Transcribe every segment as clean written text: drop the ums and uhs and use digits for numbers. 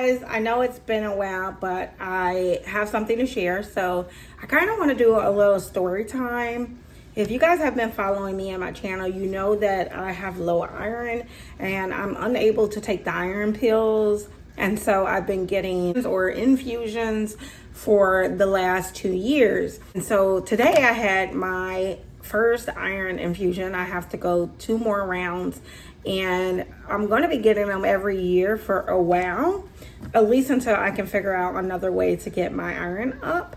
guys, I know it's been a while, but I have something to share. So I kind of want to do a little story time. If you guys have been following me on my channel, you know that I have low iron and I'm unable to take the iron pills. And so I've been getting or infusions for the last 2 years. And so today I had my first iron infusion. I have to go 2 more rounds, and I'm going to be getting them every year for a while, at least until I can figure out another way to get my iron up.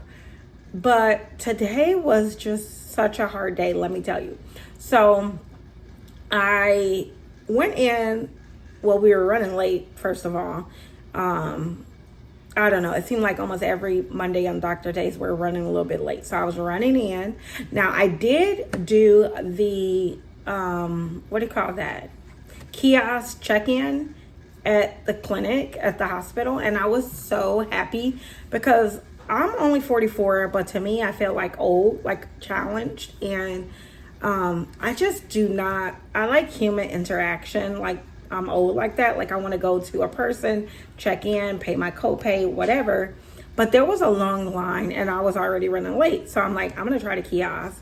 But today was just such a hard day, let me tell you. So I went in, well, we were running late, first of all. I don't know, it seemed like almost every Monday on doctor days we're running a little bit late. So I was running in. Now I did do the, what do you call that? Kiosk check-in at the clinic, at the hospital. And I was so happy because I'm only 44, but to me, I feel like old, like challenged. And I just do not, I like human interaction. Like I'm old like that. Like I want to go to a person, check in, pay my copay, whatever. But there was a long line and I was already running late. So I'm like, I'm going to try the kiosk,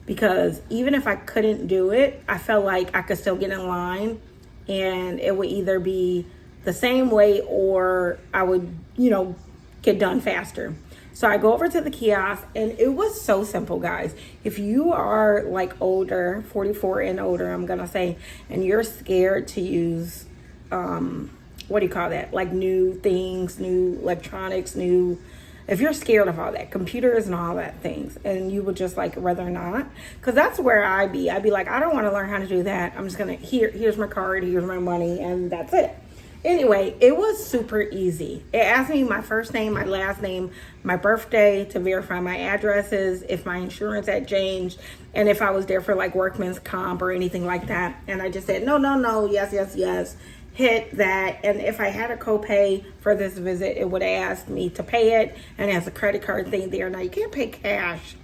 because even if I couldn't do it, I felt like I could still get in line and it would either be the same way or I would, get done faster. So I go over to the kiosk and it was so simple, guys. If you are like older, 44 and older, I'm gonna say, and you're scared to use, what do you call that? Like new things, new electronics, if you're scared of all that, computers and all that things, and you would just like rather not, because that's where I'd be like, I don't want to learn how to do that. I'm just gonna, here's my card, here's my money, and that's it. Anyway, it was super easy. It asked me my first name, my last name, my birthday to verify my addresses, if my insurance had changed, and if I was there for like workman's comp or anything like that. And I just said, no, yes, hit that. And if I had a copay for this visit, it would have asked me to pay it, and it has a credit card thing there. Now you can't pay cash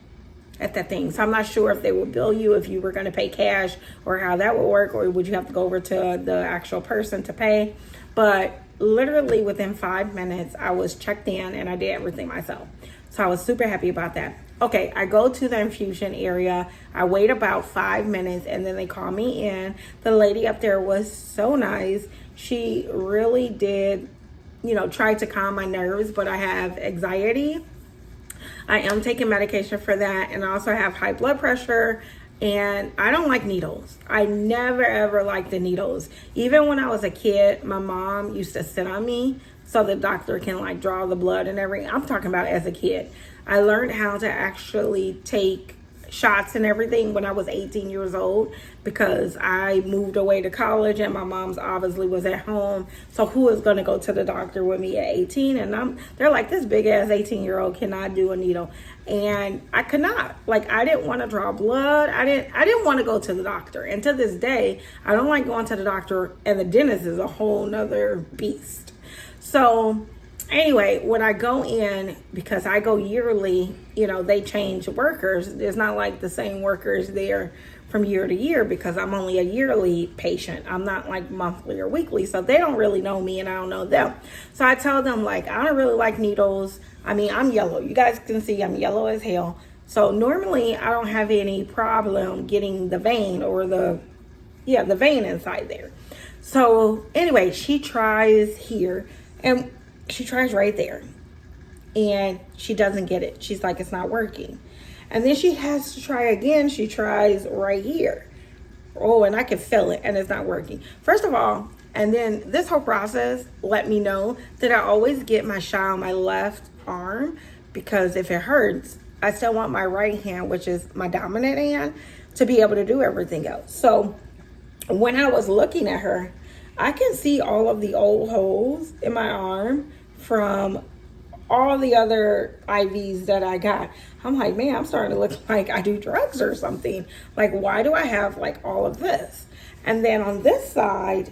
at that thing. So I'm not sure if they would bill you if you were going to pay cash, or how that would work, or would you have to go over to the actual person to pay. But literally within 5 minutes, I was checked in and I did everything myself. So I was super happy about that. Okay, I go to the infusion area. I wait about 5 minutes and then they call me in. The lady up there was so nice. She really did, try to calm my nerves, but I have anxiety. I am taking medication for that, and I also have high blood pressure. And I don't like needles. I never ever liked the needles. Even when I was a kid, my mom used to sit on me so the doctor can like draw the blood and everything. I'm talking about as a kid. I learned how to actually take shots and everything when I was 18 years old, because I moved away to college and my mom's obviously was at home. So who is going to go to the doctor with me at 18? And they're like, this big ass 18-year-old cannot do a needle. And I could not. Like, I didn't want to draw blood. I didn't want to go to the doctor. And to this day, I don't like going to the doctor, and the dentist is a whole nother beast. So anyway, when I go in, because I go yearly, they change workers. There's not like the same workers there from year to year, because I'm only a yearly patient. I'm not like monthly or weekly. So they don't really know me and I don't know them. So I tell them, like, I don't really like needles. I mean, I'm yellow. You guys can see I'm yellow as hell. So normally I don't have any problem getting the vein or the vein inside there. So anyway, she tries here and she tries right there and she doesn't get it. She's like, it's not working. And then she has to try again. She tries right here. Oh, and I can feel it and it's not working. First of all, and then this whole process let me know that I always get my shot on my left arm, because if it hurts, I still want my right hand, which is my dominant hand, to be able to do everything else. So when I was looking at her, I can see all of the old holes in my arm from all the other IVs that I got. I'm like, man, I'm starting to look like I do drugs or something. Like, why do I have like all of this? And then on this side,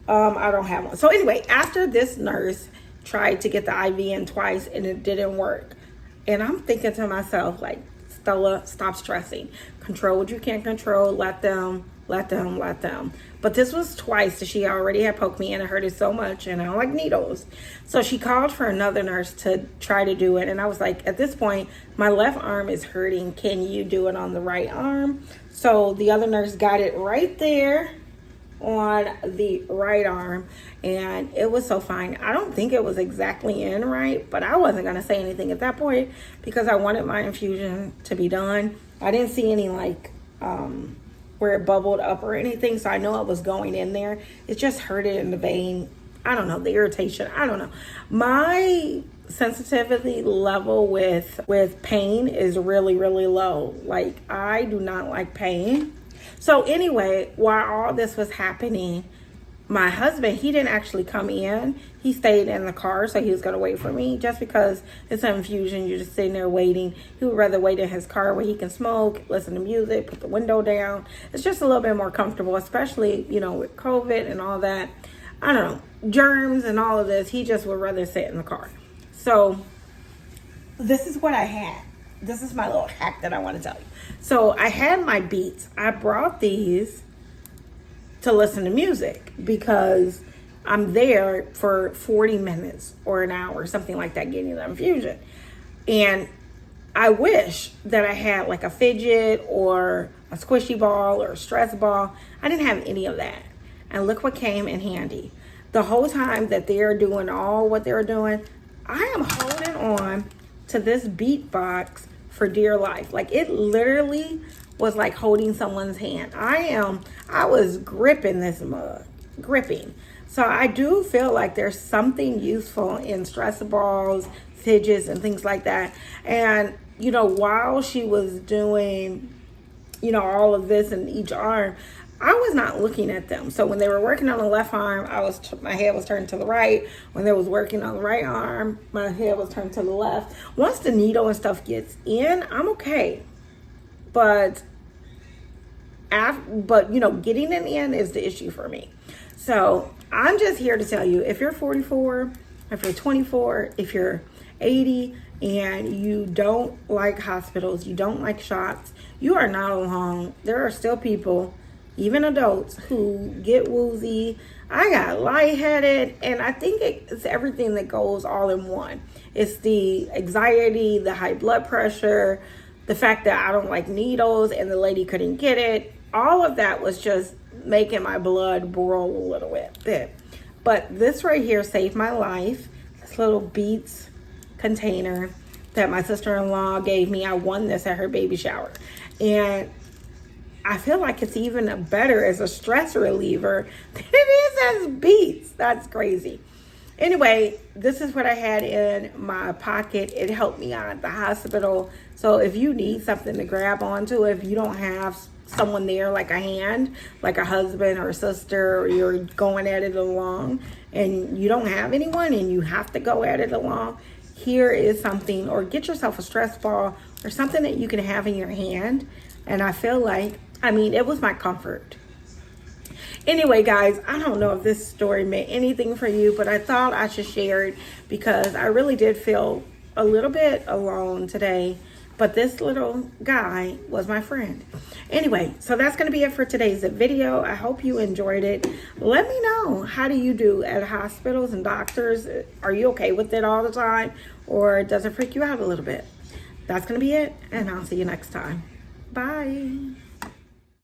I don't have one. So anyway, after this nurse tried to get the IV in twice and it didn't work. And I'm thinking to myself, like, Stella, stop stressing. Control what you can't control. Let them. But But this was twice that she already had poked me and it hurted so much, and I don't like needles. So she called for another nurse to try to do it. And I was like, at this point, my left arm is hurting. Can you do it on the right arm? So the other nurse got it right there on the right arm, and it was so fine. I don't think it was exactly in right, but I wasn't going to say anything at that point because I wanted my infusion to be done. I didn't see any like where it bubbled up or anything, so I know it was going in there. It just hurted in the vein. I don't know, the irritation, I don't know. My sensitivity level with pain is really, really low. Like, I do not like pain. So anyway, while all this was happening, my husband, he didn't actually come in. He stayed in the car, so he was going to wait for me. Just because it's an infusion, you're just sitting there waiting. He would rather wait in his car where he can smoke, listen to music, put the window down. It's just a little bit more comfortable, especially, you know, with COVID and all that. I don't know, germs and all of this. He just would rather sit in the car. So this is what I had. This is my little hack that I want to tell you. So I had my Beats. I brought these to listen to music because I'm there for 40 minutes or an hour, something like that, getting the infusion. And I wish that I had like a fidget or a squishy ball or a stress ball. I didn't have any of that. And look what came in handy. The whole time that they're doing all what they're doing, I am holding on to this Beat box for dear life. Like, it literally was like holding someone's hand. I was gripping this mug, gripping. So I do feel like there's something useful in stress balls, fidgets, and things like that. And, you know, while she was doing, you know, all of this in each arm, I was not looking at them. So when they were working on the left arm, my head was turned to the right. When they was working on the right arm, my head was turned to the left. Once the needle and stuff gets in, I'm okay. But you know, getting it in is the issue for me. So I'm just here to tell you, if you're 44, if you're 24, if you're 80, and you don't like hospitals, you don't like shots, you are not alone. There are still people, even adults, who get woozy. I got lightheaded, and I think it's everything that goes all in one. It's the anxiety, the high blood pressure, the fact that I don't like needles and the lady couldn't get it. All of that was just making my blood boil a little bit. But this right here saved my life. This little Beats container that my sister-in-law gave me. I won this at her baby shower. And I feel like it's even better as a stress reliever than it is as Beats. That's crazy. Anyway, this is what I had in my pocket. It helped me out at the hospital. So if you need something to grab onto, if you don't have someone there like a hand, like a husband or a sister, or you're going at it along and you don't have anyone and you have to go at it along, here is something. Or get yourself a stress ball or something that you can have in your hand. And I feel like, I mean, it was my comfort. Anyway, guys, I don't know if this story meant anything for you, but I thought I should share it because I really did feel a little bit alone today. But this little guy was my friend. Anyway, so that's going to be it for today's video. I hope you enjoyed it. Let me know, how do you do at hospitals and doctors? Are you okay with it all the time? Or does it freak you out a little bit? That's going to be it, and I'll see you next time. Bye.